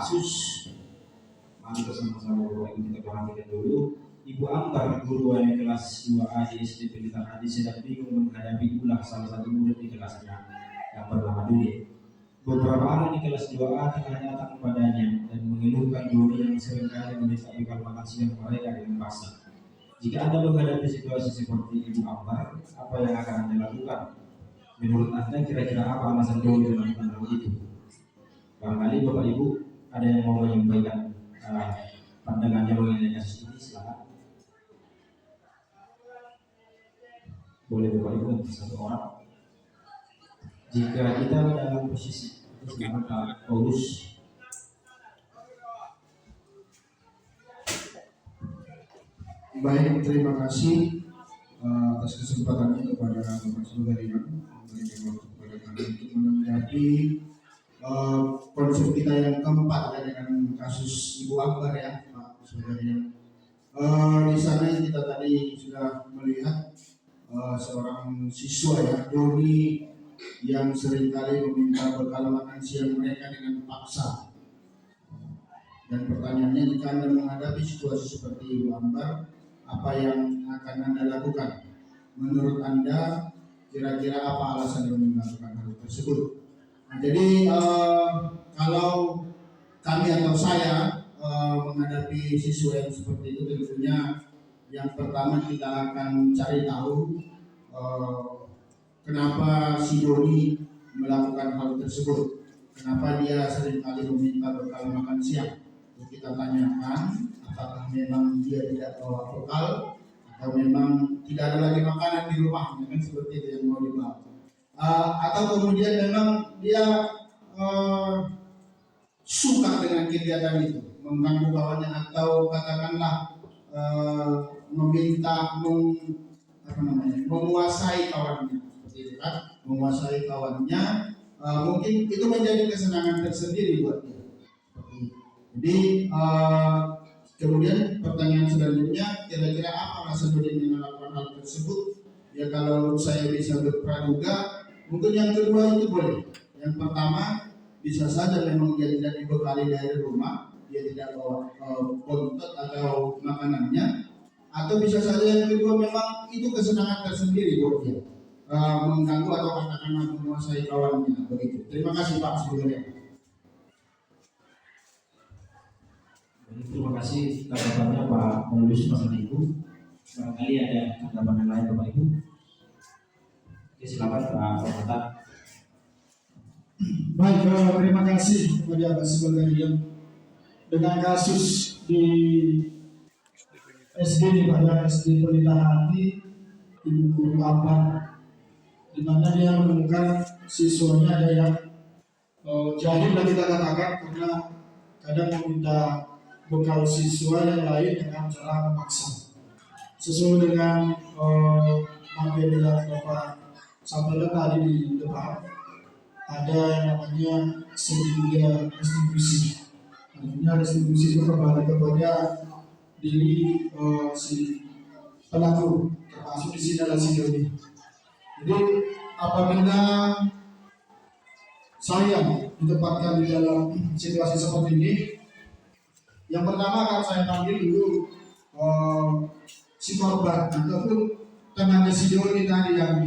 kasus. Mari bersama-sama Bapak Ibu kita perhatikan dulu. Ibu Ambar, guru wali kelas 2A di SD Pelita Hadi sedang bingung menghadapi ulah salah satu murid di kelasnya yang bernama Dudi. Beberapa anak di kelas 2A tengah datang kepadanya dan mengeluhkan Dudi yang seringkali meminta bekal makan siang mereka dengan paksa. Jika Anda menghadapi situasi seperti Ibu Ambar, apa yang akan Anda lakukan? Menurut Anda kira-kira apa alasan Dodi melakukan hal itu? Barangkali Bapak Ibu ada yang mau menyampaikan pandangannya mengenai kasus ini, silakan. Boleh Bapak Ibu untuk satu orang. Jika kita dalam posisi itu sekarang Pak Paulus. Baik, terima kasih atas kesempatannya kepada Bapak Saudarian memberikan waktu kepada kami untuk menanggapi konsep kita yang keempat ya, dengan kasus Ibu Ambar ya Pak Saudarian. Di sana kita tadi sudah melihat seorang siswa ya, Doni, yang seringkali meminta bekal makan siang mereka dengan paksa. Dan pertanyaannya, jika Anda menghadapi situasi seperti Ibu Ambar, apa yang akan Anda lakukan? Menurut Anda, kira-kira apa alasan Anda melakukan hal tersebut? Nah, jadi kalau kami atau saya menghadapi siswa yang seperti itu, tentunya yang pertama kita akan cari tahu kenapa si Doni melakukan hal tersebut. Kenapa dia seringkali meminta bekal makan siang? Kita tanyakan apakah memang dia tidak bawa bekal atau memang tidak ada lagi makanan di rumah, kan seperti itu yang mau dibawa. Atau kemudian memang dia suka dengan kegiatan itu, mengganggu kawannya, atau katakanlah meminta menguasai kawannya, seperti itu kan, menguasai kawannya. Mungkin itu menjadi kesenangan tersendiri buat dia. Jadi kemudian pertanyaan selanjutnya, kira-kira apa alasan dia melakukan hal tersebut? Ya kalau saya bisa berpraduga, mungkin yang kedua itu boleh. Yang pertama, bisa saja memang dia tidak dibekali dari rumah, dia tidak bawa bontot atau makanannya. Atau bisa saja yang kedua memang itu kesenangan tersendiri buat dia, mengganggu atau katakanlah menguasai kawannya, begitu. Terima kasih Pak sebenarnya. Terima kasih tanggapannya Pak Paulus masalah itu. Barangkali ada tanggapan yang lain Bapak Ibu. Oke, silakan Pak Romata. Baik, terima kasih kepada Bapak Sebagian. Dengan kasus di SD di pada SD Pelita Hati, Ibu Guru Ambar, di mana dia menemukan siswanya ada yang jahil dan kita katakan karena kadang meminta bekal siswa yang lain dengan cara memaksa. Sesuai dengan materi yang Bapak sampaikan tadi di depan, ada yang namanya segitiga restitusi. Artinya restitusi itu kembali kepada diri si pelaku, termasuk di sini adalah si Doni. Jadi apabila saya ditempatkan di dalam situasi seperti ini, yang pertama akan saya panggil dulu si korban ataupun temannya si Doni tadi yang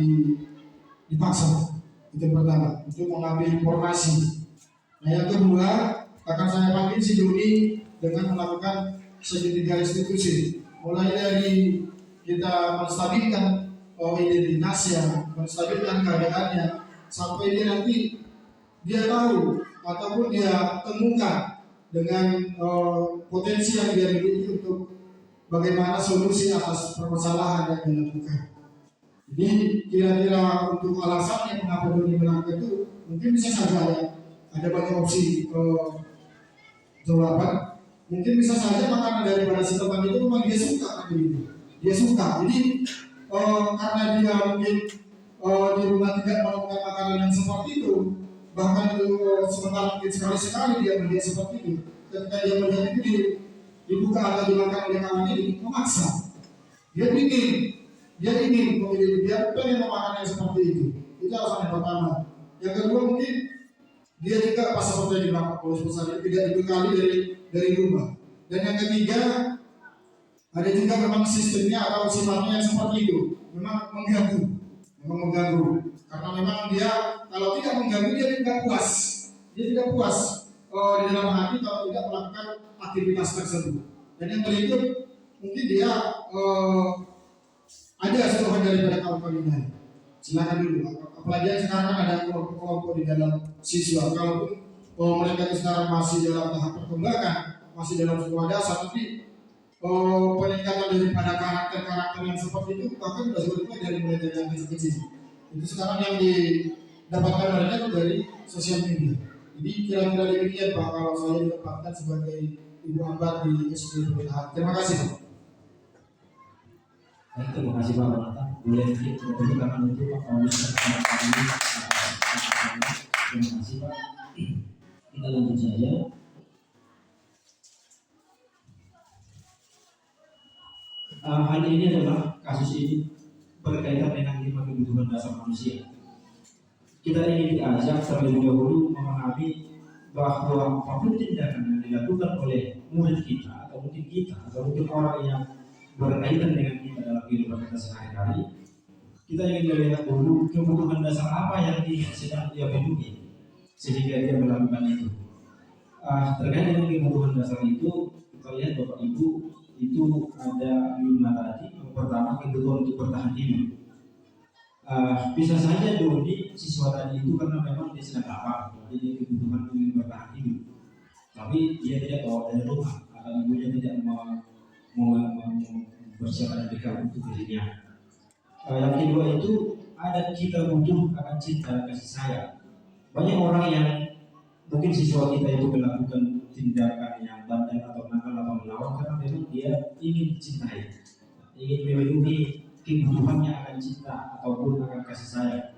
dipaksa. Itu yang pertama, untuk mengambil informasi. Nah yang kedua, akan saya panggil si Doni dengan melakukan segitiga restitusi. Mulai dari kita menstabilkan identitasnya, menstabilkan keadaannya, sampai dia nanti dia tahu ataupun dia temukan dengan potensi yang dia miliki untuk bagaimana solusi atas permasalahan yang dilakukan. Jadi kira-kira untuk alasannya mengapa Doni melakukan itu mungkin bisa saja ya, ada banyak opsi jawaban. Mungkin bisa saja makanan daripada si teman itu memang dia suka begitu. Dia suka. Jadi karena dia mungkin di rumah tidak menemukan makanan yang seperti itu, bahkan sebentar mungkin sekali-sekali dia melihat seperti itu. Ketika dia melihat itu dibuka atau dimakan oleh kawan ini, memaksa. Dia ingin kemudian dia pengen memakan yang seperti itu. Itu alasan yang pertama. Yang kedua mungkin dia juga pas seperti di belakang Paulus pesan tidak dibekali dari rumah. Dan yang ketiga, ada juga memang sistemnya atau sifatnya yang seperti itu, memang mengganggu, karena memang dia kalau tidak mengganggu dia tidak puas di dalam hati kalau tidak melakukan aktivitas tersebut. Dan yang berikut mungkin dia ada sentuhan daripada kawan-kawan ini. Silakan dulu. Apalagi sekarang kan ada kelompok-kelompok di dalam siswa. Kalaupun mereka sekarang masih dalam tahap perkembangan, masih dalam sekolah dasar, tapi peningkatan daripada karakter-karakter yang seperti itu bahkan sudah sebetulnya dari mulai dari yang kecil-kecil. Itu sekarang yang didapatkan mereka itu dari sosial media. Jadi kira-kira demikian Pak kalau saya ditempatkan sebagai Ibu Ambar di SD Pemerintahan. Terima kasih Pak. Baik, terima kasih Pak Renata. Boleh tepuk tangan untuk Pak Paulus. Terima kasih Pak. Kita lanjut saja. Hal ini adalah kasus ini berkaitan dengan 5 kebutuhan dasar manusia. Kita ingin diajak terlebih dahulu memahami bahwa apapun tindakan yang dilakukan oleh murid kita atau mungkin orang yang berkaitan dengan kita dalam kehidupan kita sehari-hari, kita ingin melihat dulu kebutuhan dasar apa yang sedang dia penuhi sehingga dia melakukan itu. Terkait dengan kebutuhan dasar itu, kita lihat Bapak Ibu itu ada 5 tadi. Yang pertama, kebutuhan untuk bertahan hidup. Bisa saja Doni siswa tadi itu karena memang dia sedang lapar, jadi dia kebutuhan ingin bertahan hidup, tapi dia tidak bawa dari rumah atau ibunya tidak mau bersiapkan bekal untuk dirinya. Yang kedua itu ada kita butuh akan cinta kasih sayang. Banyak orang yang mungkin siswa kita itu melakukan tindakan yang bandel atau nakal atau melawan karena memang dia ingin dicintai, ingin memenuhi kebutuhannya akan cinta ataupun akan kasih sayang.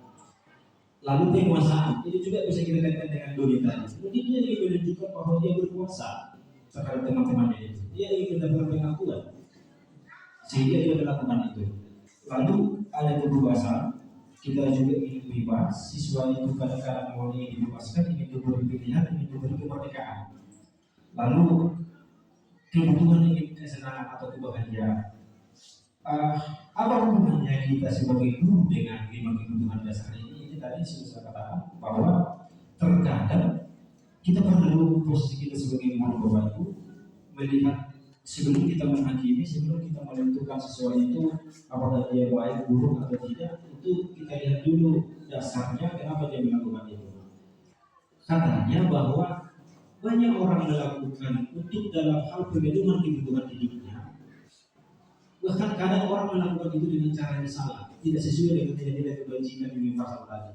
Lalu penguasaan itu juga bisa kita kaitkan dengan Doni tadi. Mungkin dia ingin menunjukkan bahwa dia berkuasa terhadap teman-temannya itu. Dia ingin mendapatkan pengakuan sehingga dia melakukan itu. Lalu ada kebebasan. Kita juga ingin bebas. Siswa itu kadang-kadang mau ingin dibebaskan, ingin diberi pilihan, ingin diberi kemerdekaan. Lalu kebutuhan ingin kesenangan atau kebahagiaan. Apa hubungannya kita sebagai guru dengan 5 kebutuhan dasar ini? Ini tadi sudah saya katakan bahwa terkadang kita perlu posisi kita sebagai guru Bapak Ibu melihat sebelum kita menghakimi, sebelum kita menentukan sesuatu itu apakah dia baik, buruk atau tidak, itu kita lihat dulu dasarnya kenapa dia melakukan itu. Katanya bahwa banyak orang melakukan untuk dalam hal pemenuhan kebutuhan hidupnya. Bahkan kadang orang melakukan itu dengan cara yang salah, tidak sesuai dengan nilai-nilai kebajikan universal tadi.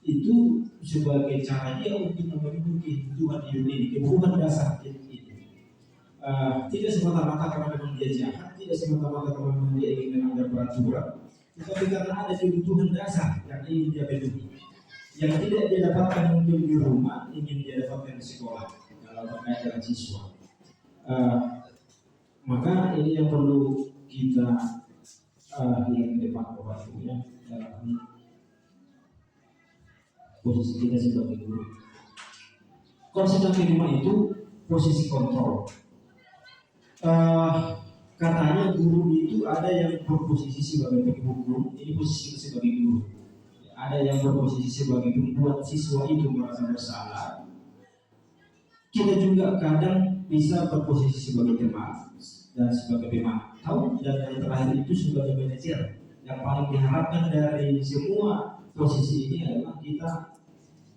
Itu sebagai cara dia untuk memenuhi kebutuhan hidup ini, kebutuhan dasar hidup ini. Tidak semata-mata karena memang dia jahat, tidak semata-mata karena memang dia ingin melanggar peraturan, tetapi karena ada kebutuhan dasar yang ingin dia penuhi, yang tidak dia dapatkan mungkin di rumah, ingin dia dapatkan di sekolah. Kalau terkait dengan siswa, maka ini yang perlu kita lihat ke depan Bapak Ibu ya, dalam posisi kita sebagai guru. Konsep yang kelima itu posisi kontrol. Katanya guru itu ada yang berposisi sebagai penghukum, ini posisi kita sebagai guru. Ada yang berposisi sebagai membuat siswa itu merasa bersalah. Kita juga kadang bisa berposisi sebagai teman dan sebagai pemantau, dan yang terakhir itu sebagai manajer. Yang paling diharapkan dari semua posisi ini adalah kita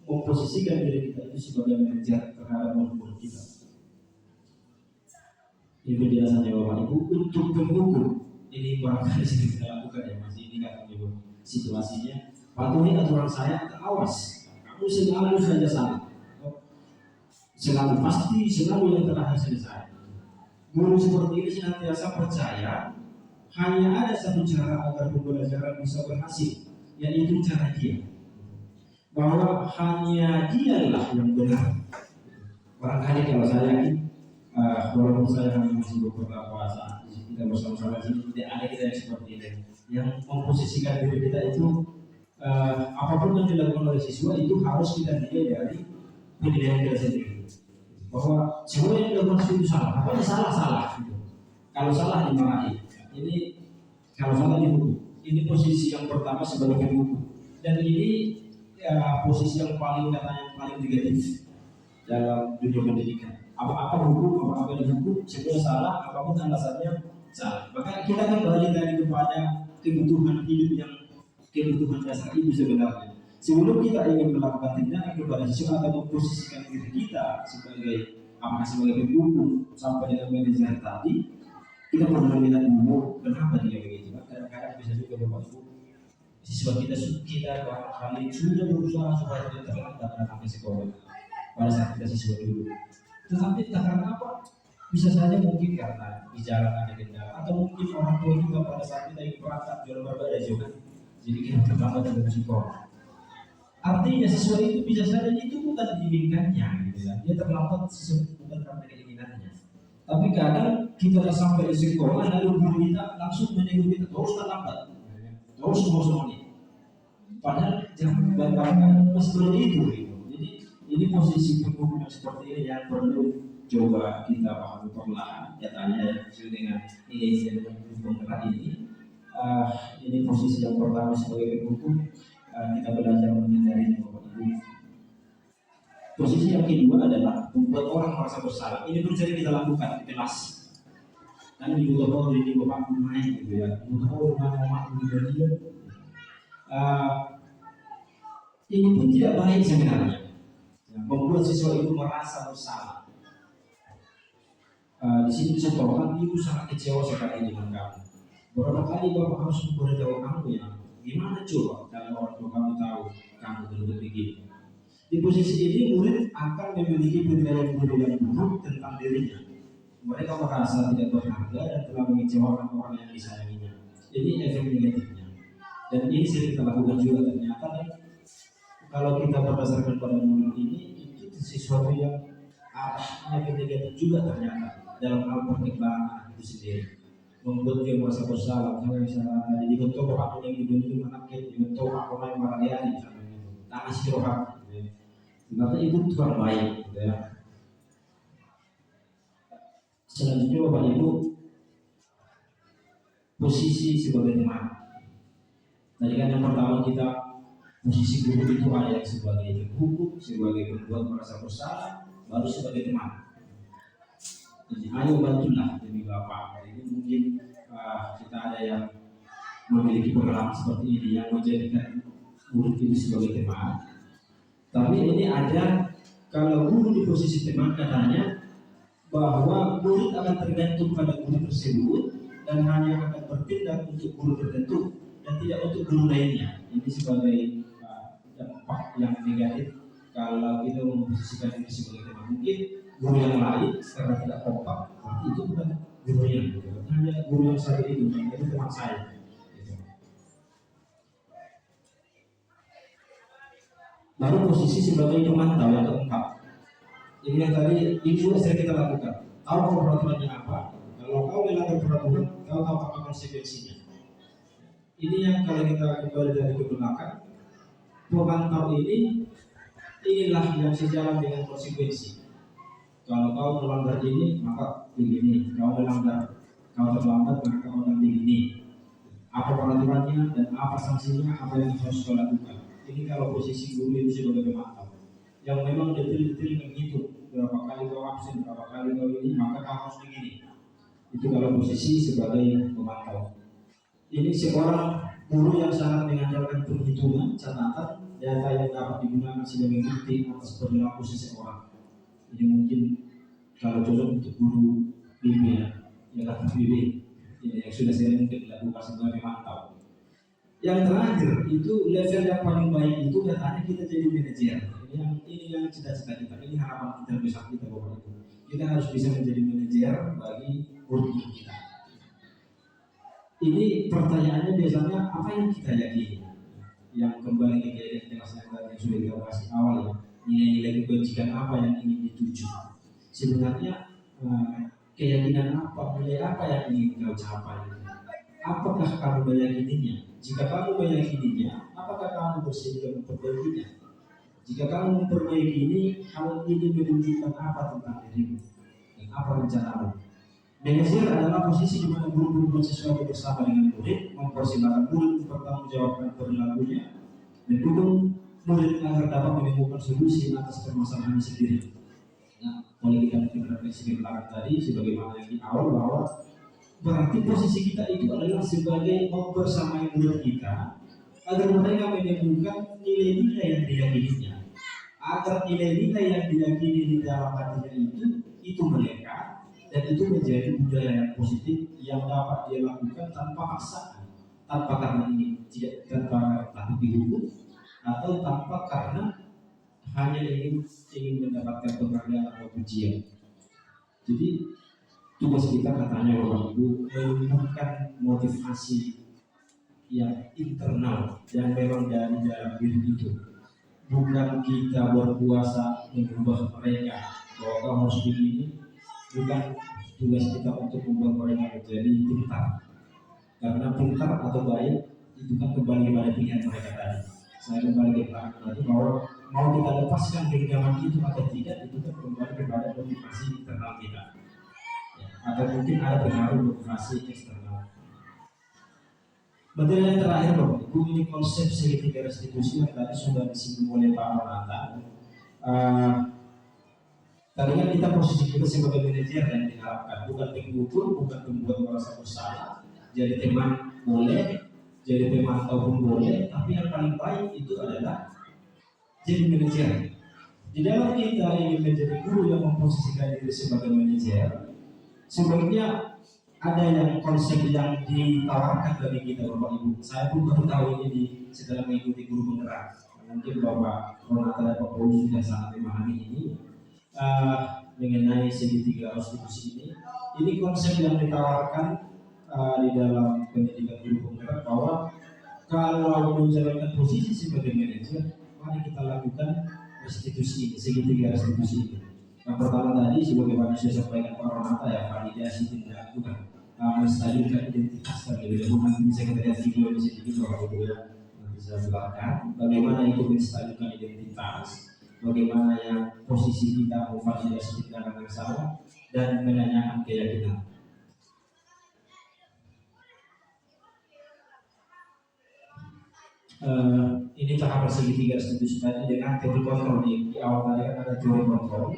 memposisikan diri kita itu sebagai manajer terhadap murid kita. Itu biasanya Bapak Ibu untuk penghukum ini barangkali sering kita lakukan ya, masih ini kan situasinya. Patuhi aturan saya, awas, kamu selalu saja salah, selalu pasti, selalu yang terakhir selesai. Guru seperti ini senantiasa percaya hanya ada satu cara agar pembelajaran bisa berhasil, yaitu cara dia, bahwa hanya dialah yang benar. Barangkali kalau saya walaupun saya masih beberapa saat kita bersama-sama di sini, tidak ada kita yang seperti ini, yang memposisikan diri kita itu apapun yang dilakukan oleh siswa itu harus kita nilai dari penilaian kita sendiri bahwa semua yang dilakukan itu salah, pokoknya salah gitu. Kalau salah dimarahi. Ini kalau salah dihukum. Ini posisi yang pertama sebagai penghukum, dan ini posisi yang paling negatif dalam dunia pendidikan. Apa hukum, apa dihukum, semua salah, apapun alasannya salah. Maka kita kembali tadi kepada kebutuhan hidup yang kebutuhan dasar itu sebenarnya. Sebelum kita ingin melakukan tindakan kepada sesuatu atau memposisikan diri kita sebagai penghukum sampai dengan manajer tadi, kita perlu melihat dulu kenapa dia begitu. Kadang-kadang bisa juga Bapak Ibu, siswa kita kali sudah berusaha supaya tidak terlambat datang ke sekolah pada saat kita siswa dulu. Tetapi karena apa? Bisa saja mungkin karena di jalan ada kendala, atau mungkin orang tua juga pada saat kita ingin berangkat jual berbeda juga, jadi kita terlambat dalam sekolah. Artinya siswa itu bisa saja itu bukan diinginkannya, gitu ya. Dia terlambat bukan karena keinginannya. Tapi kadang kita sudah sampai di sekolah, lalu guru kita langsung menyuruh kita terus terlambat, terus menit. Padahal jangan bayangkan masih belum itu. Jadi ini posisi penghukum yang seperti ini yang perlu coba kita pahami perlahan. Datanya sesuai dengan ini yang penggerak ini. Ini posisi yang pertama sebagai penghukum. Kita belajar menghindari Bapak Ibu. Posisi yang kedua adalah membuat orang merasa bersalah. Ini pun sering kita lakukan di kelas. Dan di juga di Bapak main gitu ya. Butuh orang dia. Ini pun tidak baik sebenarnya. Membuat siswa itu merasa bersalah. Di sini dicontohkan ibu sangat kecewa sekali dengan kamu. Berapa kali Bapak harus memberitahu kamu ya? Gimana coba kalau orang tua kamu tahu kamu berbuat begini? Di posisi ini murid akan memiliki penilaian yang buruk tentang dirinya. Mereka merasa tidak berharga dan telah mengecewakan orang yang disayanginya. Jadi efek negatifnya. Dan ini sering kita lakukan juga ternyata. Dan kalau kita berdasarkan pada murid ini, itu sesuatu yang arahnya negatif juga ternyata dalam hal perkembangan itu sendiri. Membuat dia merasa bersalah. Misalnya dibentuk aku yang dibentuk anak dibentuk aku yang marahnya tangan istirahat. Sebenarnya itu kurang baik, gitu ya. Selanjutnya Bapak Ibu, posisi sebagai teman. Tadi kan yang pertama kita posisi guru itu ada yang sebagai penghukum, sebagai pembuat merasa bersalah, baru sebagai teman. Jadi ayo bantulah demi Bapak. Ini mungkin kita ada yang memiliki pengalaman seperti ini yang menjadikan murid itu sebagai teman. Tapi ini ada kalau guru di posisi teman katanya bahwa murid akan tergantung pada guru tersebut dan hanya akan bertindak untuk guru tertentu dan tidak untuk guru lainnya. Ini sebagai dampak yang negatif kalau kita memposisikan diri sebagai teman. Mungkin guru yang lain karena tidak kompak, itu bukan gurunya, hanya guru yang saya itu teman saya. Lalu posisi sebagai pemantau yang keempat. Ini yang tadi ini juga sering kita lakukan. Tahu peraturannya apa? Kalau kau melanggar peraturan, kau tahu apa konsekuensinya. Ini yang kalau kita kembali dari ke belakang, pemantau inilah yang sejalan dengan konsekuensi. Kalau kau melanggar ini, maka begini. Kau melanggar, kau terlambat, maka kau akan begini. Apa peraturannya dan apa sanksinya, apa yang harus kau lakukan. Ini kalau posisi guru itu sebagai pemantau yang memang detail-detail menghitung berapa kali kau absen, berapa kali kau ini, maka kau harus begini. Itu kalau posisi sebagai pemantau. Ini seorang guru yang sangat mengandalkan perhitungan, catatan, data yang dapat digunakan sebagai bukti atas perilaku seseorang. Ini mungkin kalau cocok untuk guru BB ya kan BB yang sudah sering mungkin dilakukan sebagai pemantau. Yang terakhir itu level yang paling baik itu katanya kita jadi manajer. Ini yang cita-cita kita, ini harapan kita besar kita Bapak Ibu. Kita harus bisa menjadi manajer bagi murid kita. Ini pertanyaannya biasanya apa yang kita yakini? Yang kembali ke kelas yang sudah kita bahas awal ya. Nilai-nilai kebajikan apa yang ingin dituju? Sebenarnya keyakinan apa, nilai apa yang ingin kau capai? Apakah kamu meyakininya? Jika kamu meyakininya, apakah kamu bersedia memperbaikinya? Jika kamu memperbaiki ini, hal ini menunjukkan apa tentang dirimu dan apa rencanamu. Manajer adalah posisi di mana guru berbuat sesuatu bersama dengan murid, mempersilahkan murid mempertanggungjawabkan perilakunya, mendukung murid agar dapat menemukan solusi atas permasalahan sendiri. Nah, boleh kita mungkin refleksi ke belakang tadi, sebagaimana yang di awal bahwa berarti posisi kita itu adalah sebagai membersamai murid kita agar mereka menemukan nilai-nilai yang diyakininya, agar nilai-nilai yang diyakini di dalam hatinya itu mereka, dan itu menjadi budaya yang positif yang dapat dia lakukan tanpa paksaan, tanpa karena ini tidak tanpa takut dihukum atau tanpa karena hanya ingin mendapatkan penghargaan atau pujian. Jadi tugas kita katanya Bapak Ibu menemukan motivasi yang internal yang memang dari dalam diri itu, bukan kita berpuasa mengubah mereka bahwa kamu harus begini, bukan tugas kita untuk membuat mereka menjadi pintar, karena pintar atau baik itu kan kembali kepada pilihan mereka tadi. Saya kembali ke belakang tadi bahwa mau kita lepaskan genggaman itu atau tidak, itu kan kembali kepada motivasi internal kita ya, atau mungkin ada pengaruh motivasi eksternal. Materi yang terakhir Bapak Ibu, ini konsep segitiga restitusi yang tadi sudah disinggung oleh Pak Ronata. Tadi kan kita posisi kita sebagai manajer yang diharapkan, bukan pengukur, bukan membuat merasa bersalah. Jadi teman boleh, jadi teman ataupun boleh, tapi yang paling baik itu adalah jadi manajer. Di dalam kita ingin menjadi guru yang memposisikan diri sebagai manajer, sebenarnya ada yang konsep yang ditawarkan dari kita Bapak Ibu. Saya pun baru tahu ini setelah mengikuti guru penggerak. Mungkin Bapak Ronata dan Pak Paulus sudah sangat memahami ini mengenai segitiga restitusi ini. Ini konsep yang ditawarkan di dalam pendidikan guru penggerak bahwa kalau menjalankan posisi sebagai manajer, mari kita lakukan restitusi ini, segitiga restitusi ini. Yang pertama tadi sebagaimana saya sampaikan Pak Ronata ya, validasi tindak bukan menstabilkan identitas terlebih dahulu. Nanti bisa kita lihat video di sini Bapak Ibu ya, bisa jelaskan bagaimana itu menstabilkan identitas, bagaimana yang posisi kita memvalidasi tindakan yang salah dan menanyakan keyakinan. Ini tahapan segitiga restitusi tadi dengan teori kontrol di awal tadi kan ada teori kontrol.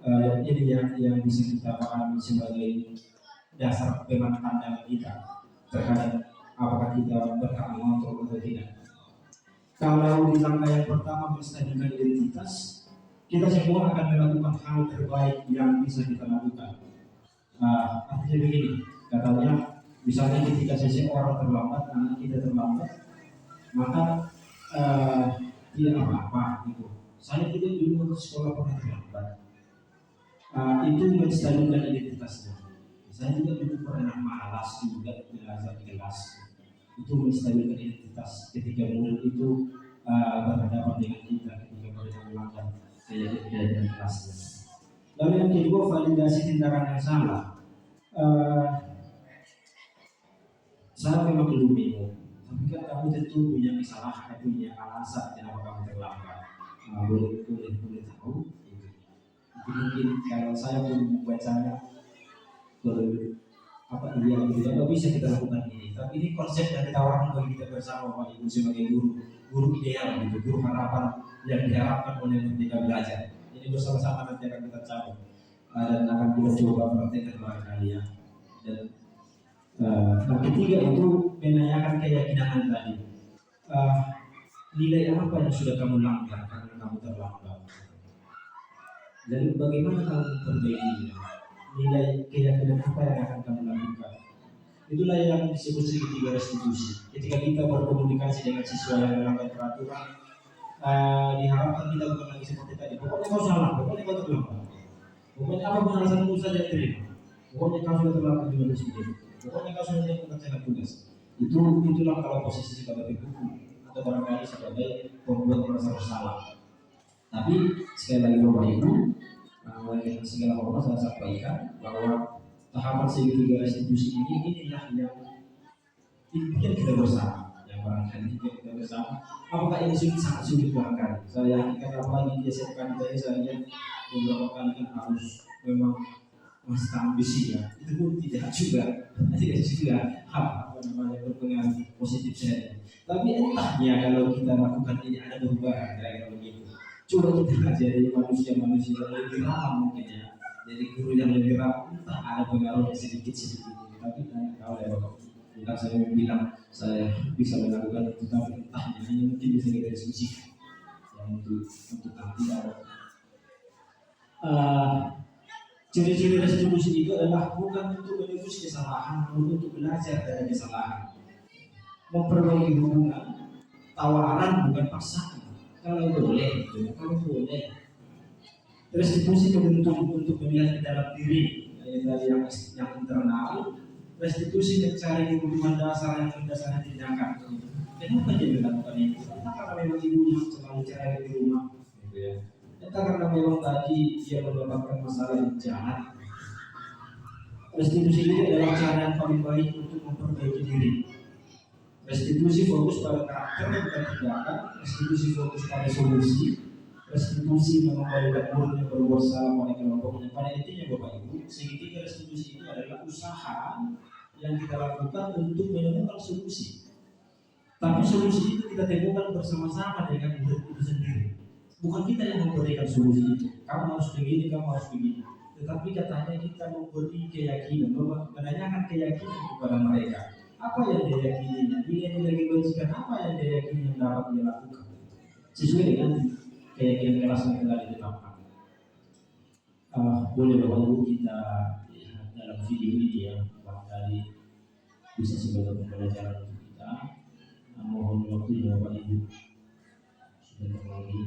Ini yang bisa kita pahami sebagai dasar pandangan kita terhadap apakah kita berhak mengontrol atau tidak. Kalau di langkah yang pertama menstabilkan identitas, kita semua akan melakukan hal terbaik yang bisa kita lakukan. Artinya begini, katanya misalnya ketika seseorang terlambat, anak kita terlambat, maka tidak apa-apa gitu. Saya tidak dulu sekolah pernah terlambat. Itu menstabilkan identitasnya. Saya juga dulu pernah malas juga belajar di kelas. Itu menstabilkan identitas ketika murid itu berhadapan dengan kita ketika mereka melanggar kejadian kelasnya. Lalu yang kedua, validasi tindakan yang salah. Saya memang belum bingung, tapi kan kamu tentu punya kesalahan, punya alasan kenapa kamu terlambat. Boleh tahu? Itu mungkin kalau saya pun membacanya iya gitu, apa bisa kita lakukan ini. Tapi ini konsep yang ditawarkan bagi kita bersama Pak Ibu sebagai guru ideal gitu, guru harapan yang diharapkan oleh Merdeka Belajar. Ini bersama-sama nanti akan kita capai dan akan kita coba praktekkan barangkali ya. Dan yang ketiga itu menanyakan keyakinan tadi. Nilai apa yang sudah kamu langgar karena kamu terlambat? Dan bagaimana kamu memperbaikinya? Nilai keyakinan apa yang akan kamu lakukan? Itulah yang disebut segitiga restitusi. Ketika kita berkomunikasi dengan siswa yang melanggar peraturan, diharapkan kita bukan lagi seperti tadi. Pokoknya kau salah, pokoknya kau terlambat. Pokoknya apapun alasanmu saja terima. Pokoknya kau sudah terlambat dengan sendiri. Pokoknya kau sudah tidak mengerjakan tugas. Itulah kalau posisi sebagai hukum atau barangkali sebagai pembuat merasa bersalah. Tapi sekali lagi Bapak Ibu, dengan segala hormat saya sampaikan bahwa tahapan segitiga restitusi inilah yang impian kita bersama, yang barangkali kita bersama. Apakah ini sangat sulit barangkali? Saya yakin karena apalagi di SMK kita saya lihat beberapa kali kan harus memang masih ambisi ya. Itu pun tidak juga apa namanya berpengaruh positif saya. Tapi entahnya kalau kita lakukan ini ada perubahan kira-kira begitu. Coba kita jadi manusia-manusia yang lebih ramah mungkin ya. Jadi guru yang lebih ramah entah ada pengaruhnya sedikit-sedikit. Tapi tahu ya Bapak. Bukan saya bilang saya bisa melakukan itu, tapi entahnya ini mungkin bisa kita diskusikan. Yang untuk nanti ada. Ciri-ciri restitusi itu adalah bukan untuk menebus kesalahan, namun untuk belajar dari kesalahan. Memperbaiki hubungan, tawaran bukan paksaan. Kalau boleh, kalau boleh. Restitusi kebentuk untuk melihat ke dalam diri, dari yang internal. Restitusi mencari kebutuhan dasar yang mendasari tindakan. Kenapa dia melakukan itu? Entah karena memang ibunya selalu cari di rumah, gitu ya. Entah karena memang tadi dia mendapatkan masalah yang jahat. Restitusi ini adalah cara yang paling baik untuk memperbaiki diri. Restitusi fokus pada karakter dan tindakan. Restitusi fokus pada solusi. Restitusi mengembalikan murid yang berbuat salah pada kelompoknya. Pada intinya Bapak Ibu, segitiga restitusi itu adalah usaha yang kita lakukan untuk menemukan solusi. Tapi solusi itu kita temukan bersama-sama dengan murid itu sendiri. Bukan kita yang memberikan solusi itu. Kamu harus begini, kamu harus begini. Tetapi katanya kita memberi keyakinan, menanyakan keyakinan kepada mereka. Apa yang dia yakininya? Nilai-nilai kebajikan apa yang dia yakini yang dapat dia lakukan? Sesuai dengan keyakinan kelas yang telah ditetapkan. Boleh Bapak Ibu kita lihat dalam video ini ya, barangkali bisa sebagai pembelajaran untuk kita. Mohon waktu ya Bapak Ibu. Sebentar lagi.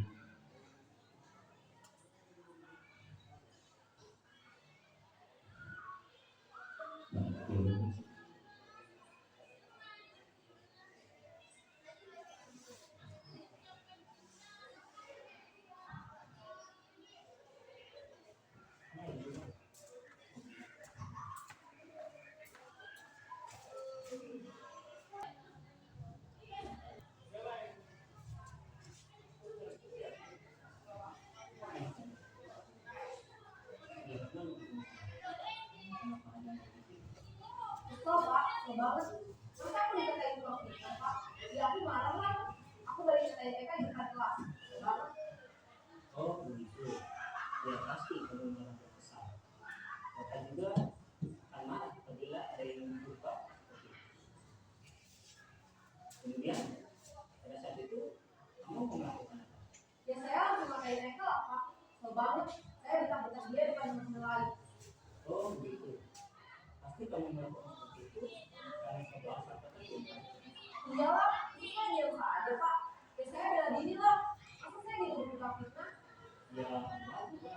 Banget. Terus aku dikatain blok Pak. Ya aku marah lah. Aku balik ke TK di dekat kelas. Banget. Oh begitu. Ya pasti kamu marah kesal. Maka juga akan marah apabila ada yang lupa. Kemudian pada saat itu kamu melakukan apa? Ya saya harus memakai TK lah Pak. Banget. Saya betah-betah dia depan teman lain. Oh begitu. Pasti kamu melakukan itu karena satu alasan tertentu. Iya lah, ini kan diam aja Pak. Ya saya bela diri lah. Masa saya dibuka fitnah? Ya mau juga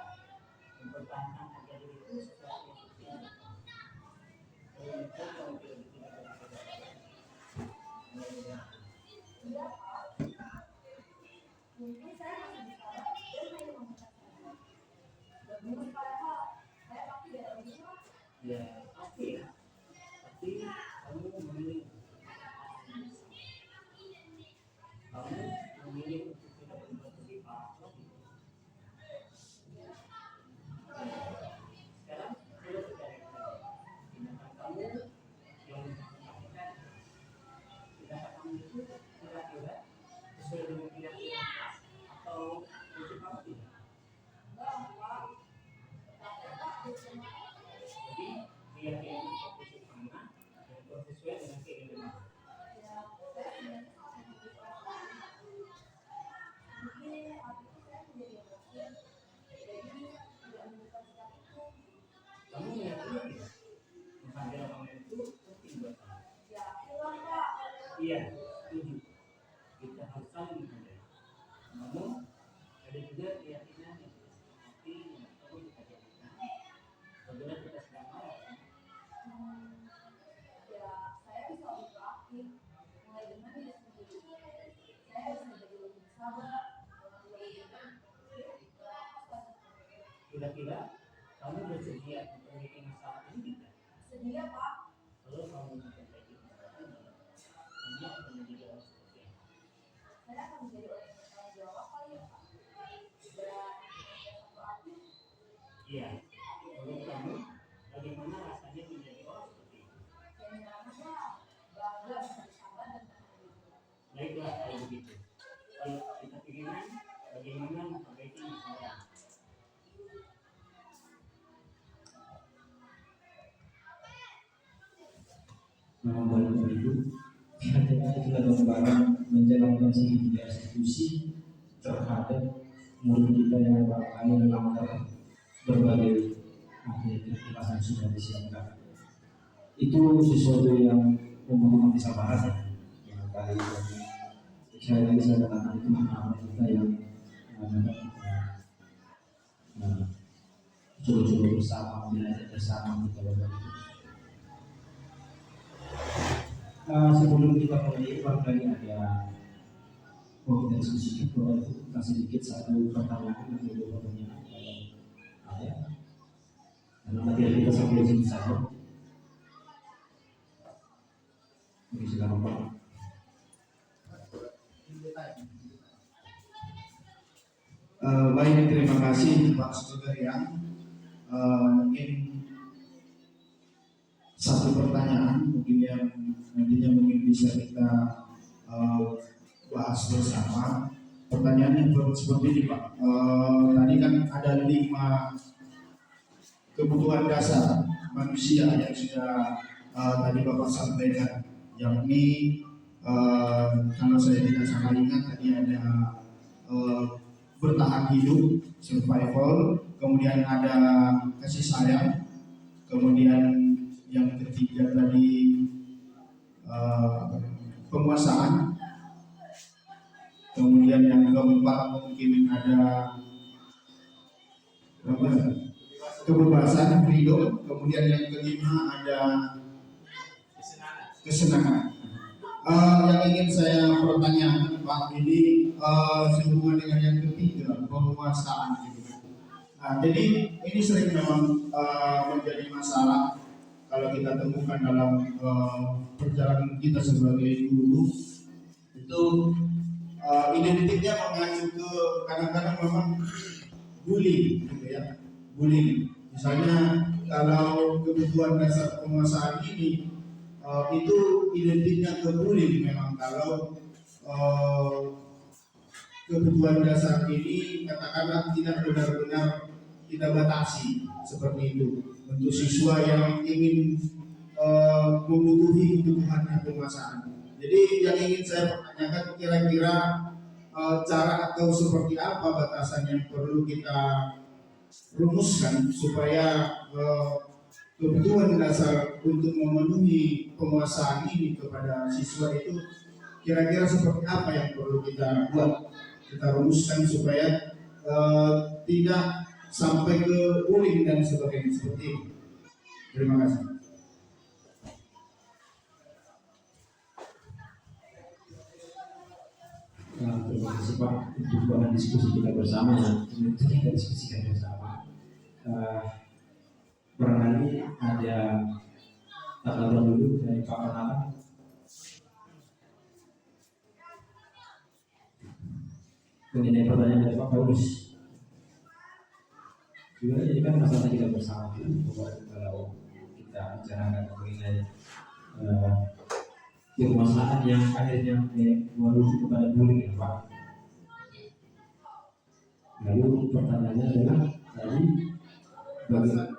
mempertahankan harga diri itu sesuatu yang penting. Kalau kamu tidak ditinggalkan Iya Pak. Mungkin saya masih bisa dan hanya meminta saya. Dan mungkin padahal saya pasti bela diri lah. ya pasti ya. Tapi kamu memilih untuk tidak berbuat lebih parah lagi. Sekarang sudah terjadi tindakan kamu yang melakukan tindakan kamu itu kira-kira sesuai dengan keyakinan atau prinsip kamu tidak? Jadi keyakinan atau prinsip kamu yang sesuai dengan keinginan kamu. Kamu meyakini tidak menghadiri online itu penting buat kamu? Iya, setuju. Kita harus saling menghargai. Namun ada juga keyakinan yang tidak seperti yang perlu kita jadikan. Apabila kita sedang marah, Ya, saya bisa lebih aktif mulai dengan diri sendiri. Saya bisa jadi lebih sabar, kira-kira kamu bersedia memperbaiki masalah ini tidak? sedia Pak. Kalau kamu memperbaiki masalah ini, kamu akan menjadi orang saya akan menjadi orang yang bertanggung jawab kali ya Pak. Dan satu aku Iya. Menurut kamu bagaimana rasanya menjadi orang seperti itu? yang merasa bangga bisa bersabar dan tahan hidup. Baiklah kalau begitu. Kalau kita pikirkan bagaimana memperbaiki masalah. Membantu itu ketika kita bareng menjalankan segitiga institusi terhadap murid kita yang barangkali melanggar berbagai aktivitas yang sudah disiapkan. Itu sesuatu yang membutuhkan kesabaran ya. Barangkali saya lagi saya katakan itu anak kita yang dapat kita coba-coba bersama, belajar bersama kita berbagi. Sebelum kita mulai barangkali ada kita diskusikan bahwa kita sedikit satu pertanyaan atau dua pertanyaan kalau ada. Karena materi kita sampai di sini saja. Oke, silakan Pak. Baik, terima kasih Pak Sugarian. Mungkin satu pertanyaan mungkin yang nantinya mungkin bisa kita bahas bersama. Pertanyaannya seperti ini Pak. Tadi kan ada 5 kebutuhan dasar manusia yang sudah tadi Bapak sampaikan, yakni kalau saya tidak salah ingat tadi ada bertahan hidup, survival, kemudian ada kasih sayang, kemudian yang ketiga tadi penguasaan, kemudian yang keempat mungkin ada kebebasan, freedom, kemudian yang kelima ada kesenangan. Yang ingin saya pertanyakan Pak, ini sehubungan dengan yang ketiga, penguasaan. Nah, jadi ini sering memang menjadi masalah kalau kita temukan dalam perjalanan kita sebagai guru. Itu identiknya mengacu ke kadang-kadang memang bullying, gitu ya, bullying. Misalnya kalau kebutuhan dasar penguasaan ini itu identiknya ke bullying memang kalau kebutuhan dasar ini katakanlah tidak benar-benar kita batasi seperti itu untuk siswa yang ingin membutuhi kebutuhannya penguasaan. Jadi yang ingin saya pertanyakan kira-kira cara atau seperti apa batasan yang perlu kita rumuskan supaya kebutuhan dasar untuk memenuhi penguasaan ini kepada siswa itu kira-kira seperti apa yang perlu kita buat, kita rumuskan supaya tidak sampai ke bullying dan sebagainya seperti itu. Terima kasih. Terima kasih Pak untuk bahan diskusi kita bersama yang kita diskusikan bersama. Barangkali ada tanggapan dulu dari Pak Pernata. Mengenai pertanyaan dari Pak Paulus. Juga ini kan masalah kita bersama kalau kita bicarakan mengenai permasalahan yang akhirnya merujuk kepada bullying ya Pak. Lalu pertanyaannya adalah tadi bagaimana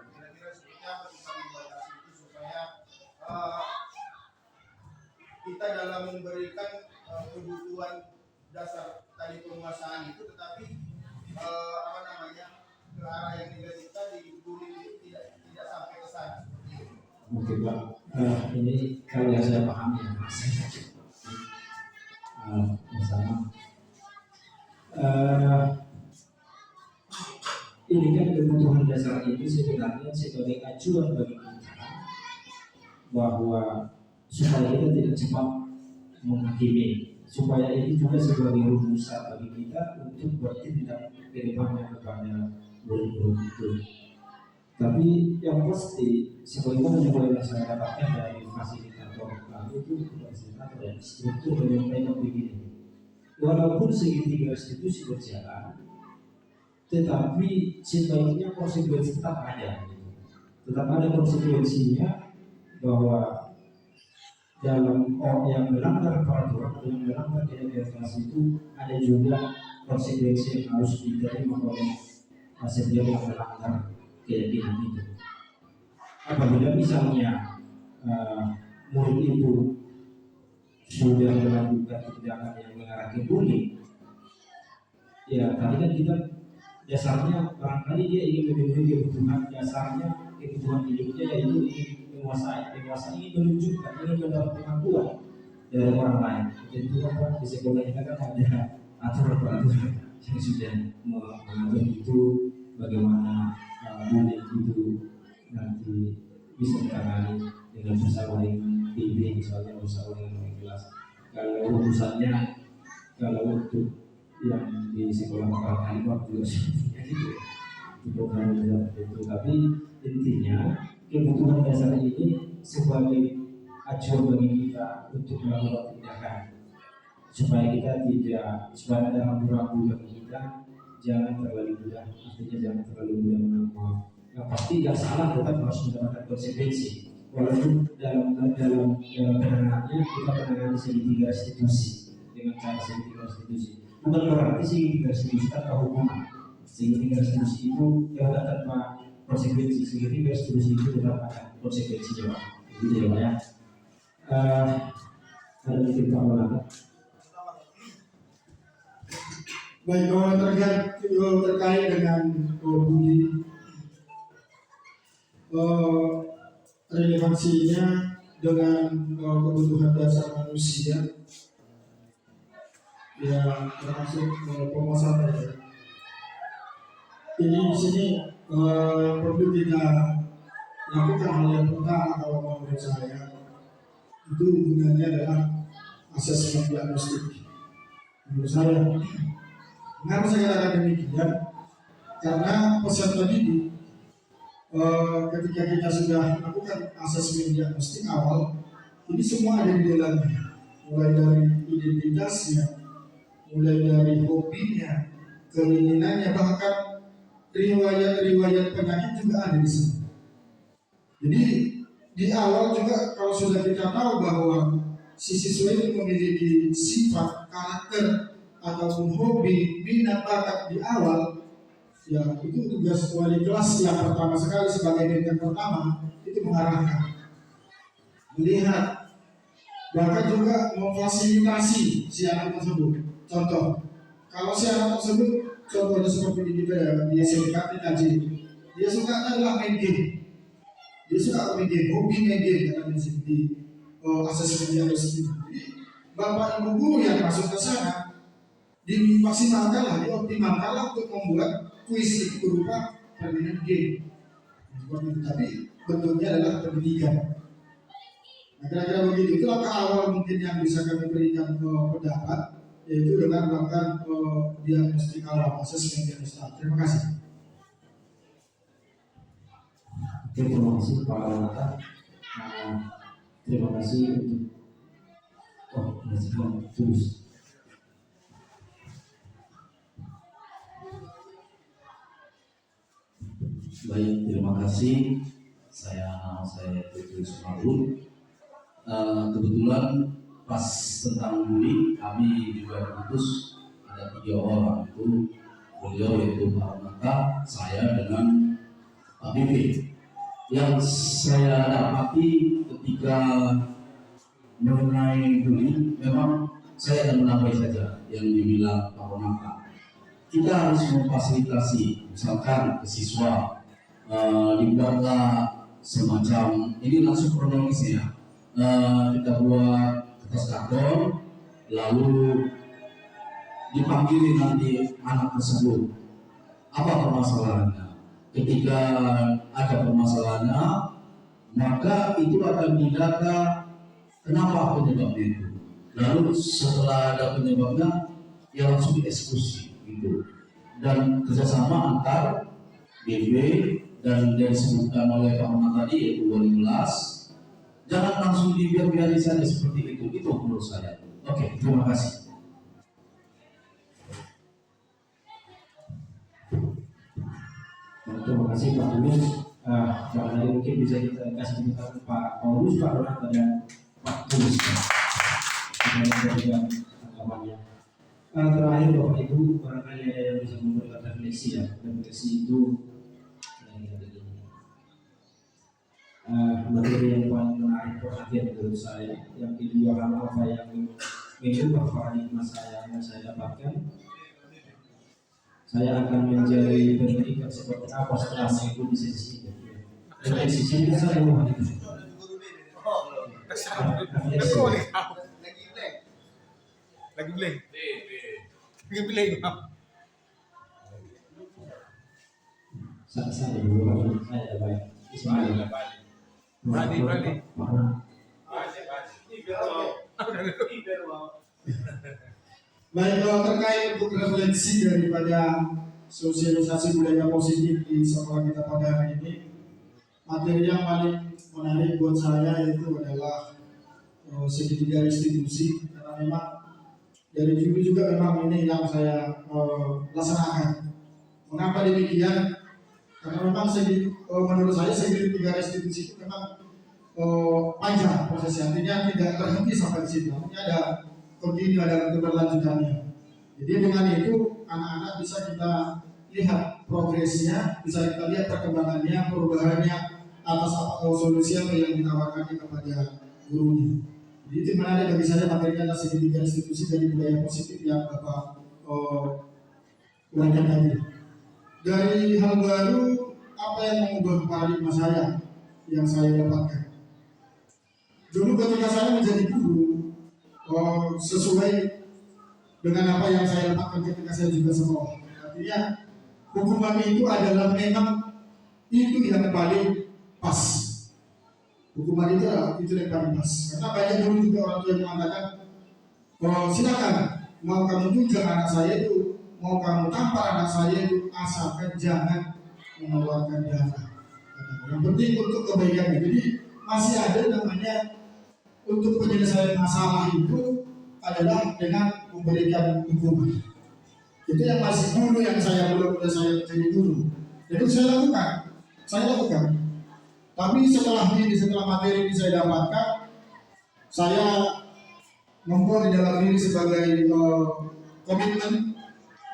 kita dalam memberikan kebutuhan dasar tadi penguasaan itu, tetapi ke arah yang negatif tadi, bullying itu tidak sampai ke sana. Oke Pak, ini kalau yang saya pahami ya bersama ini kan kebutuhan dasar ini sebenarnya sebagai acuan bagi kita bahwa supaya kita tidak cepat menghakimi, supaya ini juga sebagai rumusan bagi kita untuk bertindak ke depannya kepada murid-murid itu. Tapi yang pasti sebagaimana yang saya dapatkan dari fasilitator kami itu fasilitator dan struktur menyampaikan begini. walaupun segitiga restitusi berjalan, tetapi sebaiknya konsekuensi tetap ada. Tetap ada konsekuensinya bahwa dalam orang yang melanggar peraturan atau yang melanggar kode kelas itu ada juga konsekuensi yang harus diterima oleh setiap yang melanggar keyakinan itu. Apabila misalnya murid itu sudah melakukan tindakan yang mengarah ke bullying, ya tadi kan kita dasarnya barangkali dia ingin memenuhi kebutuhan dasarnya, kebutuhan hidupnya, yaitu ingin menguasai, ingin menunjukkan, ingin mendapat pengakuan dari orang lain. Jadi kan di sekolah kita kan ada aturan-aturan yang sudah mengatur itu bagaimana bullying itu nanti bisa ditangani dengan bersama dengan PB, misalnya bersama dengan kelas. Kalau urusannya, kalau untuk yang di sekolah makanan juga sepertinya gitu, itu program itu. Tapi intinya kebutuhan dasar ini sebagai acuan bagi kita untuk melakukan tindakan supaya kita tidak, supaya ada ragu-ragu bagi kita, jangan terlalu mudah, artinya jangan terlalu mudah menangkap. Yang pasti yang salah tetap harus mendapatkan konsekuensi, walaupun dalam penanganannya kita menangani segitiga restitusi dengan cara segitiga restitusi. Bukan berarti segitiga restitusi tanpa hukuman. Segitiga restitusi itu tidak tanpa konsekuensi, segitiga restitusi itu tetap ada konsekuensinya. Gitu ya Pak ya. Ada mungkin Pak Maulana. Baik, kalau terkait dengan bullying, relevansinya dengan kebutuhan dasar manusia, ya termasuk penguasaan ya. Ini di sini perlu kita lakukan hal yang pertama kalau menurut saya itu gunanya adalah asesmen diagnostik. Menurut saya, mengapa saya katakan demikian? Karena peserta didik ketika kita sudah melakukan asesmen diagnostik awal, ini semua ada di dalamnya, mulai dari identitasnya, mulai dari hobinya, keinginannya, bahkan riwayat penyakit juga ada di sana. Jadi di awal juga kalau sudah kita tahu bahwa si siswa itu memiliki sifat, karakter, ataupun hobi, minat, bakat di awal, ya itu tugas wali kelas yang pertama sekali sebagai bintang pertama itu mengarahkan, melihat, bahkan juga memfasilitasi si anak tersebut. Contoh, kalau si anak tersebut contohnya seperti di kita ya, dia SMK tadi, dia suka adalah main game, dia suka main game, hobi main game karena di asesmen dia sendiri. Jadi bapak ibu guru yang masuk ke sana dimaksimalkanlah, dioptimalkanlah untuk membuat kuis itu berupa permainan game. Tapi bentuknya adalah pendidikan. Nah, kira-kira begitu. Itu langkah awal mungkin yang bisa kami berikan pendapat, yaitu dengan melakukan diagnostik awal, asesmen diagnostik. Terima kasih. Terima kasih Pak Alata. Terima kasih untuk terus. Baik, terima kasih. Nama saya Putri Sumarun. Kebetulan pas tentang bullying kami juga diutus ada 3 orang, itu beliau yaitu Pak Mata, saya dengan Pak Bibi. Yang saya dapati ketika mengenai bullying, memang saya akan menambah saja yang dibilang Pak Mata. Kita harus memfasilitasi, misalkan ke siswa dibuatlah semacam, ini langsung kronologisnya, kita buat kertas karton, lalu dipanggil nanti anak tersebut apa permasalahannya. Ketika ada permasalahannya, maka itu akan didata kenapa penyebabnya itu. Lalu setelah ada penyebabnya, ya langsung dieksekusi gitu. Dan kerjasama antar BB dan yang disebutkan oleh Pak Muhammad tadi yaitu wali kelas, jangan langsung dibiarin saja seperti itu menurut saya. Oke, terima kasih. kasih Pak Tulus. Barangkali mungkin bisa kita kasih kesempatan Pak Paulus, Pak Ronaldo dan Pak Tulus. Tanggapannya. Terakhir Bapak Ibu, barangkali ada yang bisa memberikan refleksi ya. Refleksi itu materi yang paling menarik perhatian menurut saya. Yang kedua, hal apa yang mengubah paradigma saya yang saya dapatkan. Saya akan menjadi pendidikan seperti apa setelah mengikuti sesi ini. Dari sisi ini saya mau itu. Lagi blank. Saya dulu, saya baik. Ismail. Berani. Baik, kalau terkait untuk refleksi daripada sosialisasi budaya positif di sekolah kita pada hari ini, materi yang paling menarik buat saya itu adalah segitiga restitusi, karena memang dari dulu juga memang ini yang saya laksanakan. Mengapa demikian? Karena memang menurut saya segitiga restitusi itu memang panjang prosesnya, artinya tidak terhenti sampai di situ, artinya ada continue, ada keberlanjutannya. Jadi dengan itu anak-anak bisa kita lihat progresnya, bisa kita lihat perkembangannya, perubahannya atas apa solusi apa yang ditawarkan kepada gurunya. Jadi itu menarik bagi saya materinya adalah segitiga institusi dari budaya positif yang Bapak uraikan tadi. Dari hal baru, apa yang mengubah paradigma saya yang saya dapatkan? Dulu ketika saya menjadi guru, sesuai dengan apa yang saya dapatkan ketika saya juga sekolah. Artinya hukuman itu adalah memang itu yang paling pas. Hukuman itu yang paling pas. Karena banyak dulu juga orang tua yang mengatakan, silakan mau kamu tunjuk anak saya itu, mau kamu tampar anak saya itu, asalkan jangan mengeluarkan darah. Yang penting untuk kebaikan. Jadi masih ada namanya untuk penyelesaian masalah itu adalah dengan memberikan hukuman. Itu yang masih dulu yang saya belum saya menjadi guru. Jadi saya lakukan. Tapi setelah materi ini saya dapatkan, saya membuat di dalam diri sebagai komitmen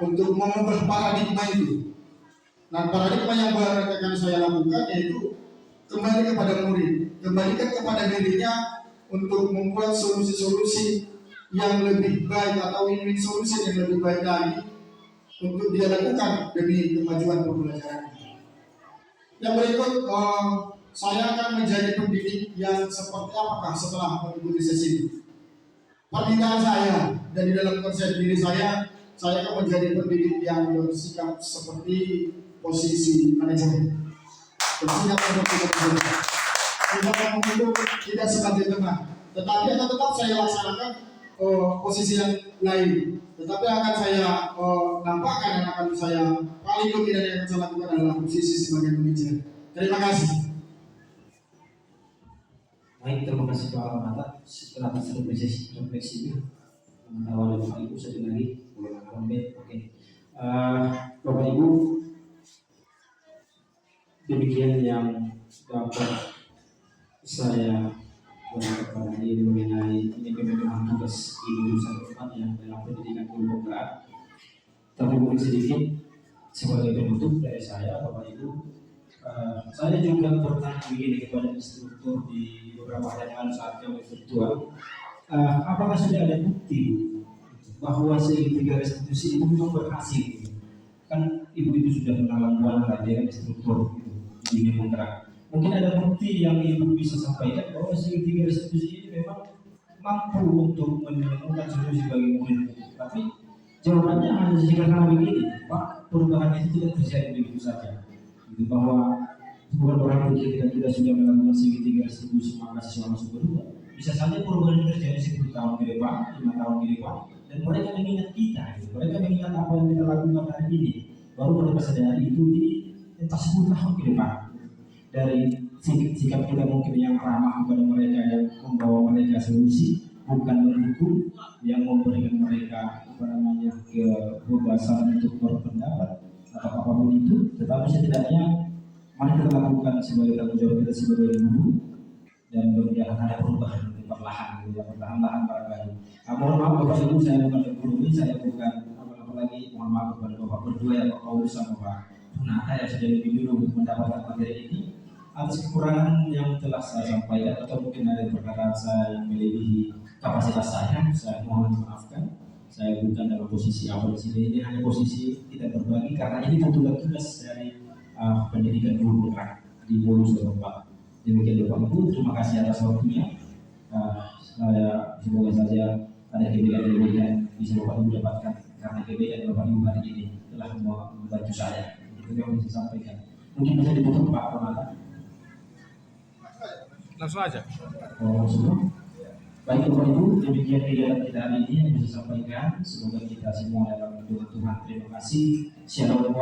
untuk mengubah paradigma itu. Nah, paradigma yang baru yang saya lakukan yaitu kembali kepada murid, kembalikan kepada dirinya untuk membuat solusi-solusi yang lebih baik atau win-win solusi yang lebih baik lagi untuk dia lakukan demi kemajuan pembelajaran. Yang berikut, saya akan menjadi pendidik yang seperti apakah setelah mengikuti sesi ini. Permintaan saya dan di dalam konsep diri saya akan menjadi pendidik yang bersikap seperti posisi manajemen. Bersikap seperti manajemen. Tidak sebagai teman, tetapi akan tetap saya laksanakan posisi yang lain. Tetapi akan saya nampakkan dan akan saya paling dominan yang akan saya lakukan adalah posisi sebagai manajer. Terima kasih. Baik, terima kasih Pak Ronaldo. Setelah refleksi ini, pengetahuan dari Bapak Ibu satu lagi, boleh nambah. Oke, Bapak Ibu, demikian yang dapat saya kepada ini mengenai ini kebetulan tugas di jurusan tempatnya dalam pendidikan guru pemula. Tapi mungkin sedikit sebagai penutup dari saya, Bapak Ibu, saya juga pernah begini kepada instruktur di beberapa hari yang lalu saat kami virtual. Apakah sudah ada bukti bahwa segitiga restitusi itu memang berhasil? Kan ibu itu sudah menalang buana dia kan instruktur di Demokrat. Mungkin ada bukti yang ibu bisa sampaikan bahwa segitiga restitusi ini memang mampu untuk menemukan solusi bagi murid. Tapi jawabannya hanya sederhana begini, Pak, perubahan itu tidak terjadi begitu saja. Itu bahwa bukan berarti kita sudah melakukan segitiga restitusi maka siswa masuk berubah. Bisa saja perubahan terjadi 10 tahun ke depan, 5 tahun ke depan, dan mereka mengingat kita. Mereka mengingat apa yang kita lakukan hari ini. Baru mereka sadari itu di entah 10 tahun ke depan. Dari sikap kita mungkin yang ramah kepada mereka, yang membawa mereka solusi, bukan mendukung, yang memberikan mereka kebebasan untuk berpendapat atau apapun itu, tetapi setidaknya Mari kita lakukan sebagai tanggung jawab kita sebagai guru, dan mudah-mudahan ada perubahan di perlahan, perlahan-lahan barangkali. Mohon maaf Bapak Ibu, saya bukan guru ini, saya bukan apalagi mohon maaf kepada Bapak berdua yang Pak Paulus sama Pak Nata yang sudah lebih dulu mendapatkan materi ini. Atas kekurangan yang telah saya sampaikan atau mungkin ada perkataan saya yang melebihi kapasitas saya mohon maafkan. Saya bukan dalam posisi awal di sini, ini hanya posisi kita berbagi karena ini tugas dari pendidikan guru di Bolu Surabaya. Demikian Bapak Ibu, terima kasih atas waktunya. Saya semoga saja ada kebaikan bisa Bapak Ibu dapatkan karena kebaikan Bapak Ibu hari ini telah membantu saya. Itu yang bisa sampaikan. Mungkin bisa ditutup Pak Pemata. Langsung aja. Baik Bapak Ibu, demikian kegiatan kita hari ini yang bisa sampaikan. Semoga kita semua dalam lindungan Tuhan. Terima kasih. Shalom.